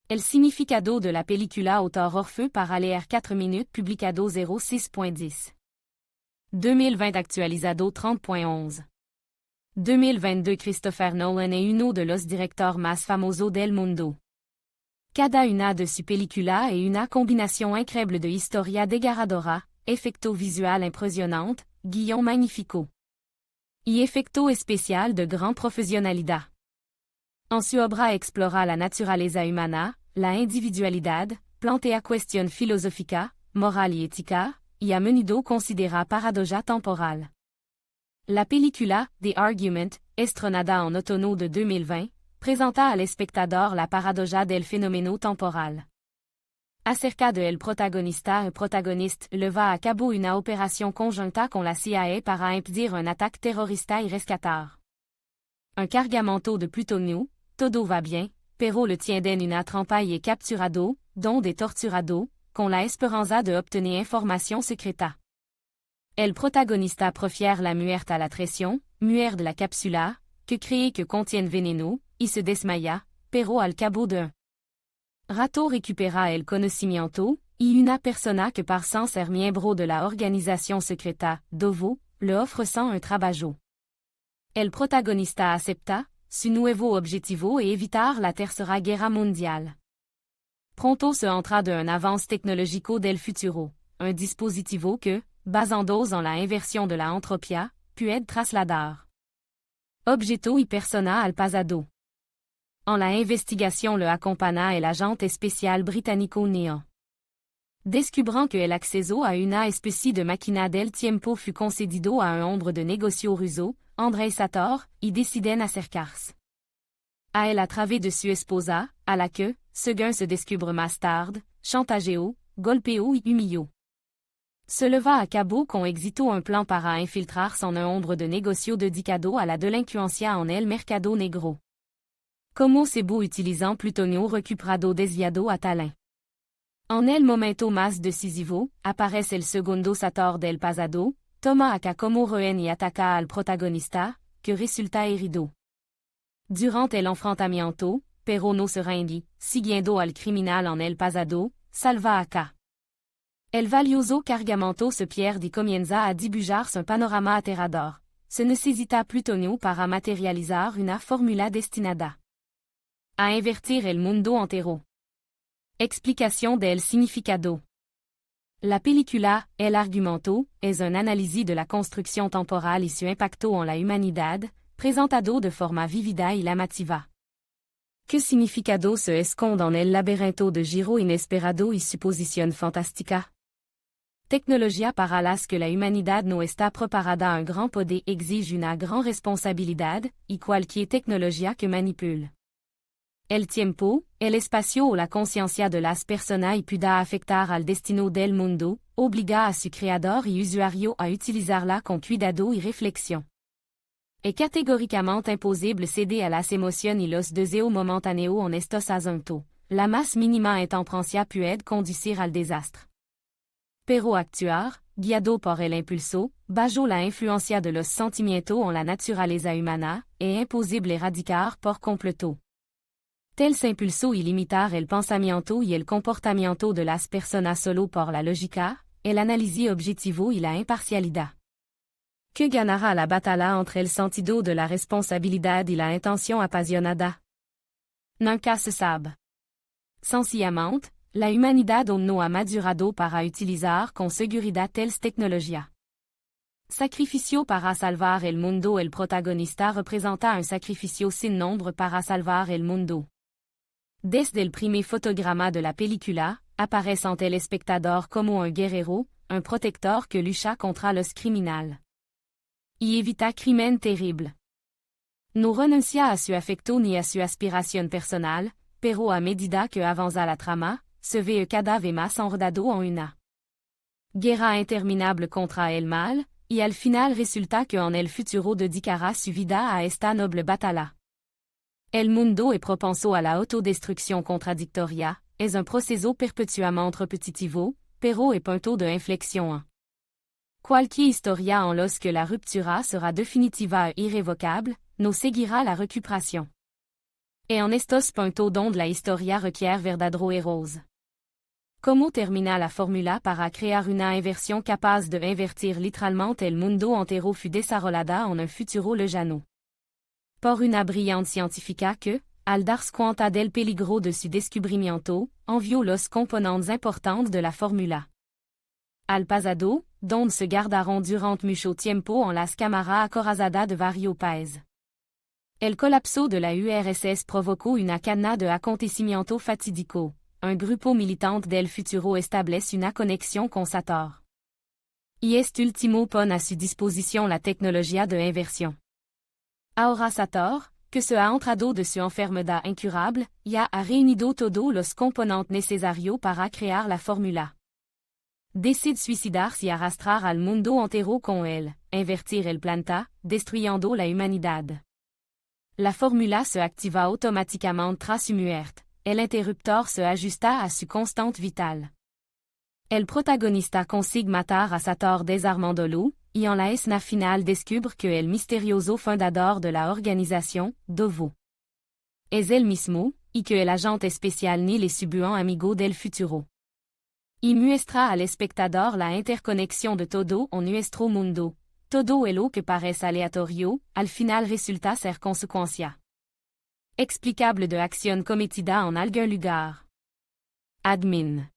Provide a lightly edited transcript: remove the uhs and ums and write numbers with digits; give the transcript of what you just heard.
El significado de la película autor Orfeu para leer 4 minutes publicado 06.10. 2020 actualizado 30.11. 2022 Christopher Nolan es uno de los directores más famosos del mundo. Cada una de su película es una combinación increíble de historia desgarradora, efectos visuels impresionantes, guion magnifico. Y efecto especial de gran profesionalidad. En su obra explora la naturaleza humana, la individualidad, plantea cuestión filosófica, moral y ética, y a menudo considera paradoja temporal. La película, The Argument, estrenada en otoño de 2020, presenta al espectador la paradoja del fenómeno temporal. Acerca de el protagoniste lleva a cabo una operación conjunta con la CIA para impedir un ataque terrorista y rescatar un cargamento de plutonio. Todo va bien, pero le tienden una trampa y es capturado, donde torturado, con la esperanza de obtener información secreta. El protagonista prefiere la muerte a la traición, muerte de la cápsula, que contiene veneno, y se desmaya, pero al cabo de un rato recupera el conocimiento, y una persona que par sans ser miembro de la organización secreta, Dovo, le ofre sans un trabajo. El protagonista acepta. Su nuevo objetivo es evitar la Tercera Guerra Mundial. Pronto se entra de un avance tecnológico del futuro, un dispositivo que, basándose en la inversión de la entropía, puede trasladar objeto y persona al pasado. En la investigación le acompaña el agente especial británico Neon. Descubrant que el acceso a una especie de máquina del tiempo fut concedido a un hombre de negocio ruso, Andrei Sator, y deciden acercarse a él a través de su esposa, a la que, según se descubre más tarde, chantageó, golpeó y humilló. Se leva a cabo con éxito un plan para infiltrarse en un hombre de negocio dedicado a la delincuencia en el mercado negro. Como Sebo utilizant plutonio recuperado desviado a Talin. En el momento más decisivo, aparece el segundo Sator del pasado, toma acá como rehén y ataca al protagonista, que resulta herido. Durant el enfrentamiento, pero no se rinde, siguiendo al criminal en el pasado, salva acá. El valioso cargamento se pierde y comienza a dibujar un panorama aterrador. Se necesita plutonio para materializar una fórmula destinada a invertir el mundo entero. Explicación del significado. La película, El Argumento, es un análisis de la construcción temporal y su impacto en la humanidad, presentado de forma vívida y llamativa. ¿Qué significado se esconde en el laberinto de giro inesperado y suposición fantástica? Tecnología para las que la humanidad no está preparada a un gran poder exige una gran responsabilidad, y cualquier tecnología que manipule el tiempo, el espacio o la conciencia de las personas y pueda afectar al destino del mundo, obliga a su creador y usuario a utilizarla con cuidado y reflexión. Es categóricamente imposible ceder a las emociones y los deseos momentáneos en estos asuntos. La más mínima intemperanza puede conducir al desastre. Pero actuar, guiado por el impulso, bajo la influencia de los sentimientos en la naturaleza humana, es imposible erradicar por completo. Tel impulso y limitar el pensamiento y el comportamiento de las personas solo por la lógica, el análisis objetivo y la imparcialidad. ¿Qué ganará la batalla entre el sentido de la responsabilidad y la intención apasionada? Nunca se sabe. Sencillamente, la humanidad aún no ha madurado para utilizar con seguridad tales tecnologías. Sacrificio para salvar el mundo. El protagonista representa un sacrificio sin nombre para salvar el mundo. Desde el primer fotograma de la película, aparece ante el espectador como un guerrero, un protector que lucha contra los criminales y evita crimen terrible. No renuncia a su afecto ni a su aspiración personal, pero a medida que avanza la trama, se ve cada vez más enredado en una guerra interminable contra el mal, y al final resulta que en el futuro dedicará su vida a esta noble batalla. El mundo es propenso a la autodestrucción contradictoria, es un proceso perpetuamente repetitivo, pero es punto de inflexión. Cualquier historia en los que la ruptura sera definitiva e irrevocable, no seguirá la recuperación. E en estos punto donde la historia requiere verdadero heroes. Como termina la fórmula para crear una inversión capaz de invertir literalmente el mundo entero fut desarrollada en un futuro lejano. Por una brillante científica que, al darse cuenta del peligro de su descubrimiento, envió los componentes importantes de la fórmula al pasado, donde se guardaron durante mucho tiempo en las cámaras acorazadas de varios países. El colapso de la URSS provocó una cadena de acontecimientos fatídicos. Un grupo militante del futuro establece una conexión con Sator. Y este último pone a su disposición la tecnología de inversión. Ahora Sator, que se ha entrado de su enfermedad incurable, ya ha reunido todos los componentes necesarios para crear la fórmula. Decide suicidarse y arrastrar al mundo entero con él, invertir el planeta, destruyendo la humanidad. La fórmula se activa automáticamente tras su muerte. El interruptor se ajusta a su constante vital. El protagonista consigue matar a Sator desarmándolo, y en la escena final descubre que el misterioso fundador de la organización, Dovo, es el mismo, y que el agente especial ni le subuan amigo del futuro. Y muestra al espectador la interconexión de todo en nuestro mundo. Todo lo que parece aleatorio, al final resulta ser consecuencia explicable de acción cometida en algún lugar. Admin.